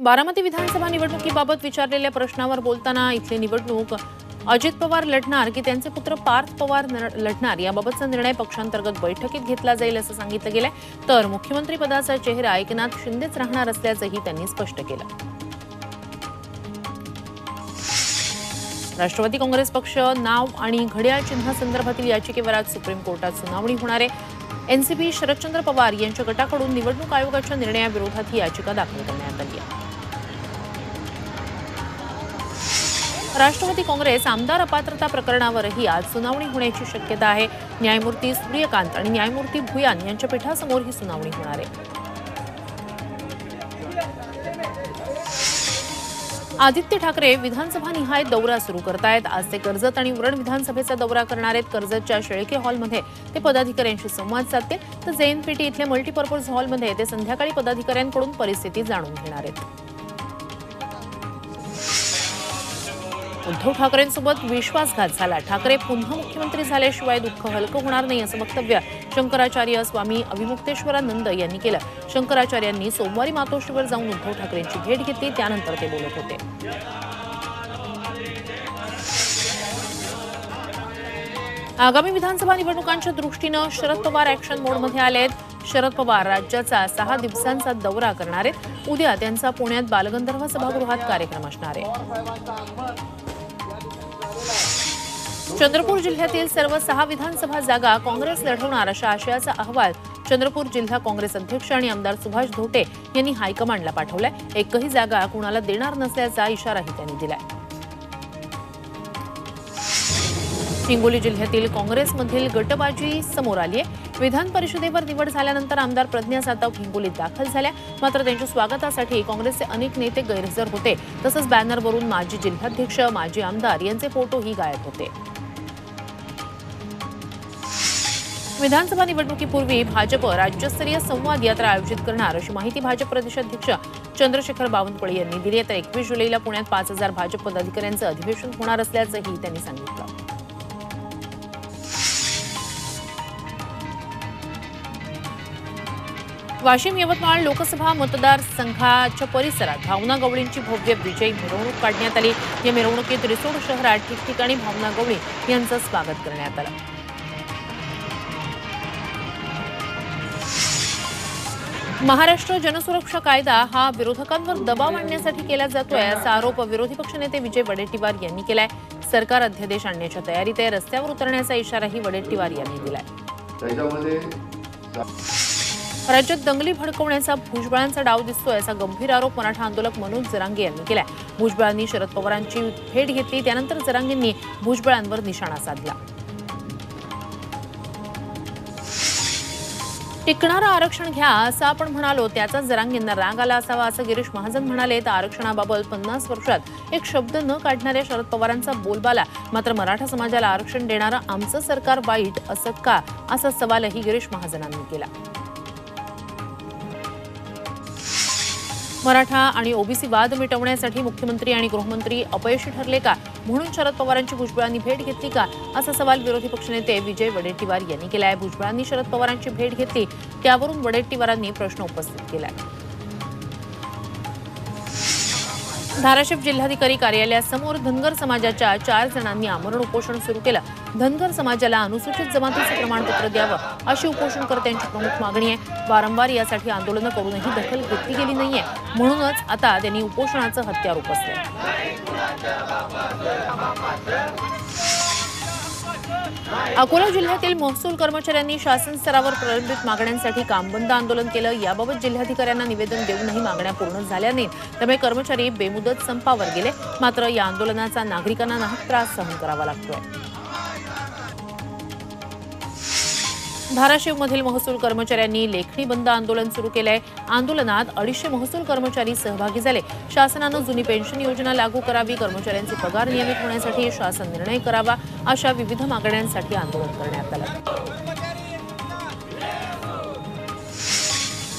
बारामती विधानसभा निवडणुकीबाबत विचारलेल्या प्रश्नावर बोलताना इथली निवडणूक अजित पवार लढणार की त्यांचे पुत्र पार्थ पवार लढणार याबाबतचा निर्णय पक्षांतर्गत बैठकीत घेतला जाईल असं सांगितलं गेलंय. तर मुख्यमंत्री पदाचा चेहरा एकनाथ शिंदेच राहणार असल्याचंही त्यांनी स्पष्ट केलं. राष्ट्रवादी काँग्रेस पक्ष नाव आणि घड्याळ चिन्हासंदर्भातील याचिकेवर आज सुप्रीम कोर्टात सुनावणी होणार आहे. एनसीपी शरदचंद्र पवार यांच्या गटाकडून निवडणूक आयोगाच्या निर्णयाविरोधात ही याचिका दाखल करण्यात आली आहे. राष्ट्रवादी काँग्रेस आमदार अपात्रता प्रकरणावरही आज सुनावणी होण्याची शक्यता आहे. न्यायमूर्ती सूर्यकांत आणि न्यायमूर्ती भुयान यांच्या पीठासमोर ही सुनावणी होणार आहे. आदित्य ठाकरे विधानसभा निहाय दौरा सुरू करतायत. आज ते कर्जत आणि उरण विधानसभेचा दौरा करणार आहेत. कर्जतच्या शेळके हॉलमध्ये ते पदाधिकाऱ्यांशी संवाद साधतील, तर जेएनपीटी इथल्या मल्टीपर्पज हॉलमध्ये ते संध्याकाळी पदाधिकाऱ्यांकडून परिस्थिती जाणून घेणार आहेत. उद्धव ठाकरेंसोबत विश्वासघात झाला. ठाकरे पुन्हा मुख्यमंत्री झाल्याशिवाय दुःख हलकं होणार नाही असं वक्तव्य शंकराचार्य स्वामी अभिमुक्तेश्वरानंद यांनी केलं. शंकराचार्यांनी सोमवारी मातोश्रीवर जाऊन उद्धव ठाकरेंची भेट घेतली, त्यानंतर ते बोलत होते. आगामी विधानसभा निवडणुकांच्या दृष्टीनं शरद पवार ऍक्शन मोडमध्ये आले आहेत. शरद पवार राज्याचा 6 दिवसांचा दौरा करणार आहेत. उद्या त्यांचा पुण्यात बालगंधर्व सभागृहात कार्यक्रम असणार आहे. चंद्रपूर जिल्ह्यातील सर्व 6 विधानसभा जागा काँग्रेस लढवणार अशा आशयाचा अहवाल चंद्रपूर जिल्हा काँग्रेस अध्यक्ष आणि आमदार सुभाष धोटे यांनी हायकमांडला पाठवलाय. एकही जागा कुणाला देणार नसल्याचा इशाराही त्यांनी दिलाय. हिंगोली जिल्ह्यातील काँग्रेसमधील गटबाजी समोर आली आहे. विधान परिषदेवर निवड झाल्यानंतर आमदार प्रज्ञा सातव हिंगोलीत दाखल झाल्या, मात्र त्यांच्या स्वागतासाठी काँग्रेसचे अनेक नेते गैरहजर होते. तसंच बॅनरवरून माजी जिल्हाध्यक्ष, माजी आमदार यांचे फोटोही गायब होते. विधानसभा निवडणुकीपूर्वी भाजप राज्यस्तरीय संवाद यात्रा आयोजित करणार अशी माहिती भाजप प्रदेशाध्यक्ष चंद्रशेखर बावनकुळे यांनी दिली आहे. तर 21 जुलैला पुण्यात 5000 भाजप पदाधिकाऱ्यांचं अधिवेशन होणार असल्याचंही त्यांनी सांगितलं. वाशिम यवतमाळ लोकसभा मतदारसंघाच्या परिसरात भावना गवळींची भव्य विजयी मिरवणूक काढण्यात आली. या मिरवणुकीत रिसोड शहरात ठिकठिकाणी भावना गवळी यांचं स्वागत करण्यात आलं. महाराष्ट्र जनसुरक्षा कायदा हा विरोधकांवर दबाव आणण्यासाठी केला जातोय असा आरोप विरोधी पक्षनेते विजय वडेट्टीवार यांनी केलाय. सरकार अध्यादेश आणण्याच्या तयारीत आहे. रस्त्यावर उतरण्याचा इशाराही वडेट्टीवार यांनी दिलाय. राज्यात दंगली भडकवण्याचा भुजबळांचा डाव दिसतोय असा गंभीर आरोप मराठा आंदोलक मनोज जरांगे यांनी केलाय. भुजबळांनी शरद पवारांची भेट घेतली, त्यानंतर जरांगेंनी भुजबळांवर निशाणा साधला. टिकणारं आरक्षण घ्या असं आपण म्हणालो, त्याचा जरांगेंना राग आला असावा असं गिरीश महाजन म्हणाले. तर आरक्षणाबाबत 50 वर्षात एक शब्द न काढणाऱ्या शरद पवारांचा बोलबाला, मात्र मराठा समाजाला आरक्षण देणारं आमचं सरकार वाईट असं का, असा सवालही गिरीश महाजनांनी केला. मराठा आणि ओबीसी वाद मिटवण्यासाठी मुख्यमंत्री आणि गृहमंत्री अपयशी ठरले का, म्हणून शरद पवारांची भुजबळांनी भेट घेतली का, असा सवाल विरोधी पक्षनेते विजय वडेट्टीवार यांनी केलाय. भुजबळांनी शरद पवारांची भेट घेतली, त्यावरून वडेट्टीवारांनी प्रश्न उपस्थित केलाय. धाराशिव जिल्हाधिकारी कार्यालयासमोर धनगर समाजाच्या 4 जणांनी आमरण उपोषण सुरू केलं. धनगर समाजाला अनुसूचित जमातीचं प्रमाणपत्र द्यावं अशी उपोषणकर्त्यांची प्रमुख मागणी आहे. वारंवार यासाठी आंदोलनं करूनही दखल घेतली गेली नाहीये, म्हणूनच आता त्यांनी उपोषणाचं हत्यार उपसलंय. अकोला जिल्ह्यातील महसूल कर्मचाऱ्यांनी शासन स्तरावर प्रलंबित मागण्यांसाठी कामबंद आंदोलन केलं. याबाबत जिल्हाधिकाऱ्यांना निवेदन देऊनही मागण्या पूर्ण झाल्या नाहीत, त्यामुळे कर्मचारी बेमुदत संपावर गेले. मात्र या आंदोलनाचा नागरिकांना नाहक त्रास सहन करावा लागतोय. धाराशिवमधील महसूल कर्मचाऱ्यांनी लेखणी बंद आंदोलन सुरू केलंय. आंदोलनात 250 महसूल कर्मचारी सहभागी झाले. शासनानं जुनी पेन्शन योजना लागू करावी, कर्मचाऱ्यांचे पगार नियमित होण्यासाठी शासन निर्णय करावा, अशा विविध मागण्यांसाठी आंदोलन करण्यात आलं.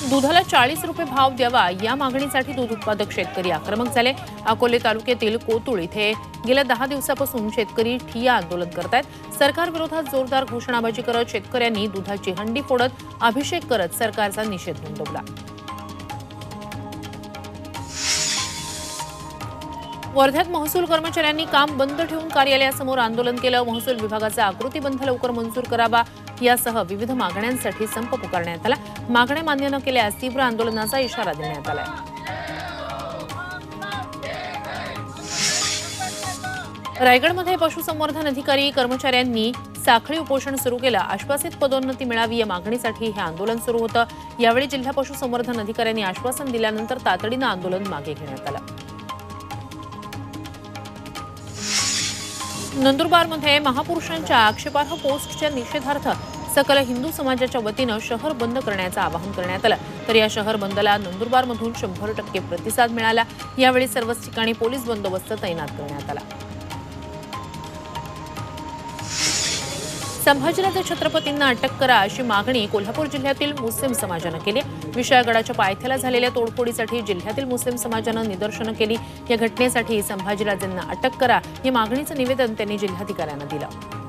दुधाला 40 रुपये भाव द्यावा या मागणीसाठी दूध उत्पादक शेतकरी आक्रमक झाले. अकोले तालुक्यातील कोतुळ इथे गेल्या 10 दिवसापासून शेतकरी ठिय्या आंदोलन करतायत. सरकारविरोधात जोरदार घोषणाबाजी करत शेतकऱ्यांनी दुधाची हंडी फोडत अभिषेक करत सरकारचा निषेध नोंदवला. वर्ध्यात महसूल कर्मचाऱ्यांनी काम बंद ठेवून कार्यालयासमोर आंदोलन केलं। महसूल विभागाचा आकृतीबंध लवकर मंजूर करावा यासह विविध मागण्यांसाठी संप पुकारण्यात आला। मागण्या मान्य न केल्यास तीव्र आंदोलनाचा इशारा देण्यात आला। रायगडमध्ये पशुसंवर्धन अधिकारी कर्मचाऱ्यांनी साखळी उपोषण सुरू केलं। आश्वासित पदोन्नती मिळावी या मागणीसाठी हे आंदोलन सुरू होतं। यावेळी जिल्हा पशुसंवर्धन अधिकाऱ्यांनी आश्वासन दिल्यानंतर तातडीनं आंदोलन मागे घेण्यात आलं। नंदुरबारमध्ये महापुरुषांच्या आक्षेपार्ह पोस्टच्या निषेधार्थ सकल हिंदू समाजाच्या वतीनं शहर बंद करण्याचं आवाहन करण्यात आलं। तर या शहर बंदला नंदुरबारमधून 100% प्रतिसाद मिळाला। यावेळी सर्वच ठिकाणी पोलीस बंदोबस्त तैनात करण्यात आला। संभाजीराजे छत्रपतींना अटक करा अशी मागणी कोल्हापूर जिल्ह्यातील मुस्लिम समाजानं केली। विशाळगडाच्या पायथ्याला झालेल्या तोडफोडीसाठी जिल्ह्यातील मुस्लिम समाजानं निदर्शनं केली। या घटनेसाठी संभाजीराजेंना अटक करा या मागणीचं निवेदन त्यांनी जिल्हाधिकाऱ्यांना दिलं।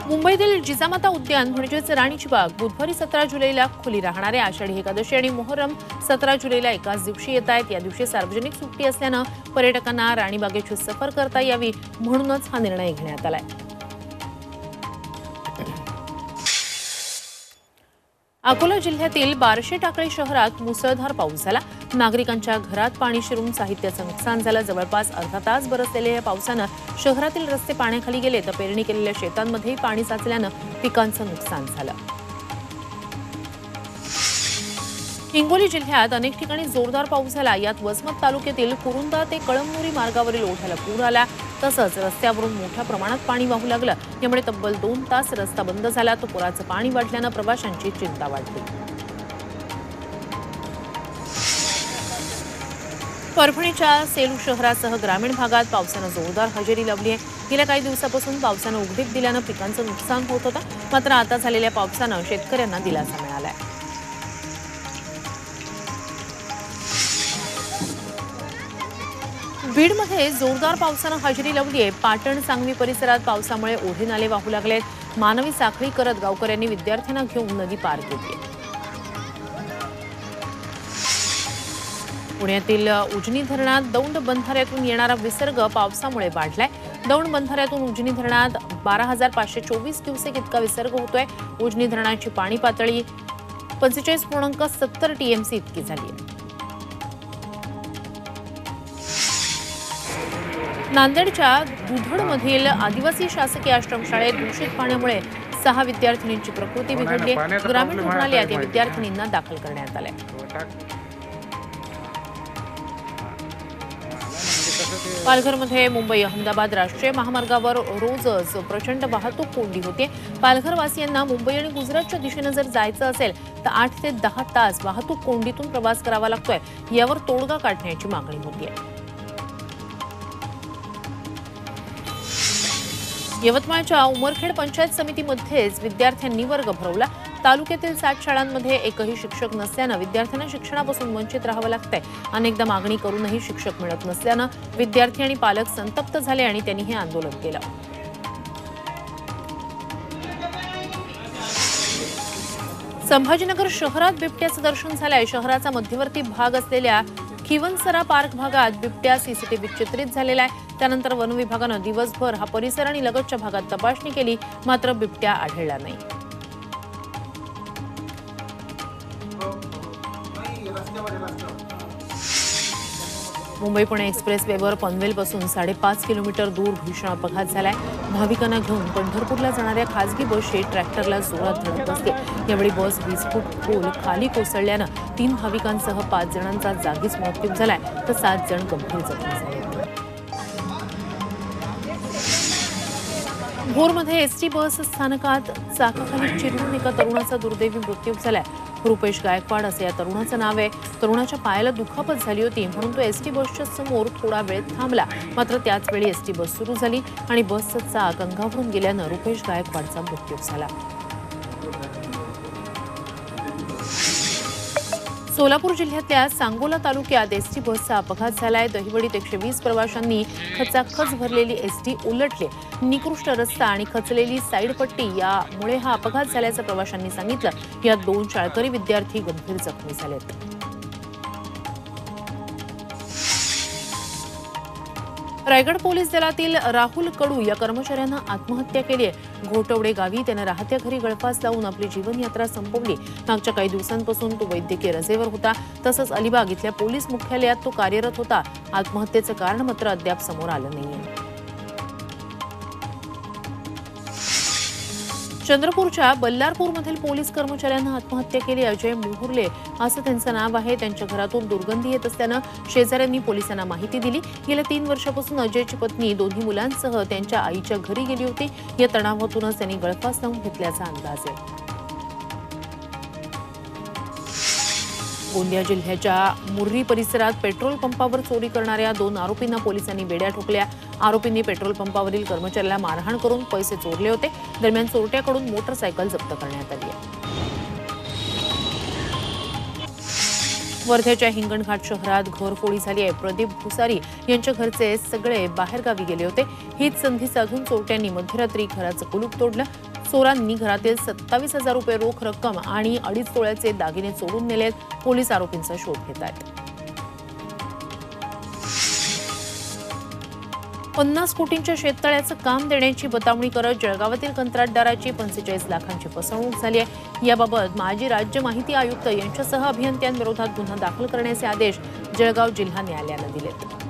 मुंबईतील जिजामाता उद्यान म्हणजेच राणीची बाग बुधवारी 17 जुलैला खुली राहणार आहे। आषाढी एकादशी आणि मोहरम 17 जुलैला एकाच दिवशी येत आहेत। या दिवशी सार्वजनिक सुट्टी असल्यानं पर्यटकांना राणीबागेची सफर करता यावी म्हणूनच हा निर्णय घेण्यात आलाय। अकोला जिल्ह्यातील बार्शी टाकळी शहरात मुसळधार पाऊस झाला। नागरिकांच्या घरात पाणी शिरून साहित्याचं नुकसान झालं। जवळपास अर्धा तास बरसलेल्या या पावसानं शहरातील रस्ते पाण्याखाली गेले तर पेरणी केलेल्या शेतांमध्येही पाणी साचल्यानं पिकांचं नुकसान झालं। हिंगोली जिल्ह्यात अनेक ठिकाणी जोरदार पाऊस झाला। यात वसमत तालुक्यातील कुरुंदा ते कळमनुरी मार्गावरील ओढ्याला पूर आला। तसंच रस्त्यावरून मोठ्या प्रमाणात पाणी वाहू लागलं। यामुळे तब्बल 2 तास रस्ता बंद झाला। तो पुराचं पाणी वाढल्यानं प्रवाशांची चिंता वाढली। परभणीच्या सेलू शहरासह ग्रामीण भागात पावसानं जोरदार हजेरी लावली आहे। गेल्या काही दिवसापासून पावसानं उघडीप दिल्यानं पिकांचं नुकसान होत होतं, मात्र आता झालेल्या पावसानं शेतकऱ्यांना दिलासा मिळालाय। बीडमध्ये जोरदार पावसानं हजेरी लावली आहे। पाटण सांगवी परिसरात पावसामुळे ओढे नाले वाहू लागलेत। मानवी साखळी करत गावकऱ्यांनी विद्यार्थ्यांना घेऊन नदी पार केली। पुण्यातील उजनी धरणात दौंड बंधाऱ्यातून येणारा विसर्ग पावसामुळे वाढलाय। दौंड बंधाऱ्यातून उजनी धरणात 12,524 क्युसेक इतका विसर्ग होतोय। उजनी धरणाची पाणी पातळी 45.70 टीएमसी इतकी झाली आहे। नांदेडच्या दुधडमधील आदिवासी शासकीय आश्रमशाळेत दूषित पाण्यामुळे 6 विद्यार्थिनींची प्रकृती बिघडली। ग्रामीण रुग्णालयात या विद्यार्थिनींना दाखल करण्यात आले। पालघरमध्ये मुंबई अहमदाबाद राष्ट्रीय महामार्गावर रोजच प्रचंड वाहतूक कोंडी होते। पालघरवासियांना मुंबई आणि गुजरातच्या दिशेने जर जायचं असेल तर 8 ते 10 तास वाहतूक कोंडीतून प्रवास करावा लागतोय। यावर तोडगा काढण्याची मागणी होतीये। यवतमाळच्या उमरखेड पंचायत समितीमध्येच विद्यार्थ्यांनी वर्ग भरवला। तालुक्यातील 60 शाळांमध्ये एकही शिक्षक नसल्यानं विद्यार्थ्यांना शिक्षणापासून वंचित राहावं लागतंय। अनेकदा मागणी करूनही शिक्षक मिळत नसल्यानं विद्यार्थी आणि पालक संतप्त झाले आणि त्यांनी हे आंदोलन केलं। संभाजीनगर शहरात बिबट्याचं दर्शन झालंय। शहराचा मध्यवर्ती भाग असलेल्या खिवनसरा पार्क भागात बिबट्या सीसीटीव्हीत चित्रित झालेला आहे। त्यानंतर वन विभागानं दिवसभर हा परिसर आणि लगतच्या भागात तपासणी केली, मात्र बिबट्या आढळला नाही। मुंबई पुणे एक्सप्रेस वेवर पनवेलपासून 5.5 किलोमीटर दूर भीषण अपघात झालाय। भाविकांना घेऊन पंढरपूरला जाणाऱ्या खासगी बसची ट्रॅक्टरला जोरात धडक बसली। यावेळी बस 20 फूट खोल खाली कोसळल्यानं 3 भाविकांसह 5 जणांचा जागीच मृत्यू झालाय तर 7 जण गंभीर जखमी झाले। भोरमध्ये एसटी बस स्थानकात चाकाखाली चिरून एका तरुणाचा दुर्दैवी मृत्यू झालाय। रुपेश गायकवाड असं या तरुणाचं नाव आहे। तरुणाच्या पायाला दुखापत झाली होती म्हणून तो एसटी बसच्या समोर थोडा वेळ थांबला, मात्र त्याच वेळी एसटी बस सुरू झाली आणि बसचं चाक अंगावरून गेल्यानं रुपेश गायकवाडचा मृत्यू झाला। सोलापूर जिल्ह्यातल्या सांगोला तालुक्यात एसटी बसचा अपघात झालाय। दहिवडीत 120 प्रवाशांनी खचाखच भरलेली एसटी उलटली। निकृष्ट रस्ता आणि खचलेली साईड पट्टी यामुळे हा अपघात झाल्याचं प्रवाशांनी सांगितलं। यात 2 शाळकरी विद्यार्थी गंभीर जखमी झालेत। रायगड पोलीस दलातील राहुल कडू या कर्मचाऱ्यानं आत्महत्या केली आहे। घोटवडे गावी त्यानं राहत्या घरी गळफास लावून आपली जीवनयात्रा संपवली। मागच्या काही दिवसांपासून तो वैद्यकीय रजेवर होता। तसंच अलिबाग इथल्या पोलीस मुख्यालयात तो कार्यरत होता। आत्महत्येचं कारण मात्र अद्याप समोर आलं नाहीये। चंद्रपूरच्या बल्लारपूरमधील पोलीस कर्मचाऱ्यांना आत्महत्या केली। अजय मोहुर्ले असं त्यांचं नाव आहे। त्यांच्या घरातून दुर्गंधी येत असल्यानं शेजाऱ्यांनी पोलिसांना माहिती दिली। गेल्या 3 वर्षापासून अजयची पत्नी दोन्ही मुलांसह त्यांच्या आईच्या घरी गेली होती। या तणावातूनच त्यांनी गळफास लावून घेतल्याचा अंदाज आहे। गोंदिया जिल्ह्याच्या मुर्री परिसरात पेट्रोल पंपावर चोरी करणाऱ्या 2 आरोपींना पोलिसांनी बेड्या ठोकल्या। आरोपींनी पेट्रोल पंपावरील कर्मचाऱ्याला मारहाण करून पैसे चोरले होते। दरम्यान चोरट्याकडून मोटरसायकल जप्त करण्यात आली आहे। वर्ध्याच्या हिंगणघाट शहरात घरफोडी झाली आहे। प्रदीप भुसारी यांच्या घरचे सगळे बाहेरगावी गेले होते। हीच संधी साधून चोरट्यांनी मध्यरात्री घराचं कुलूप तोडलं। चोरांनी घरातील 27,000 रुपये रोख रक्कम आणि 2.5 तोळ्याचे दागिने चोरून नेलेत। पोलीस आरोपींचा शोध घेत आहेत। 50 कोटींच्या शेततळ्याचं काम देण्याची बतावणी करत जळगावातील कंत्राटदाराची 45 लाखांची फसवणूक झाली आहे। याबाबत माजी राज्य माहिती आयुक्त यांच्यासह अभियंत्यांविरोधात गुन्हा दाखल करण्याचे आदेश जळगाव जिल्हा न्यायालयानं दिलेत।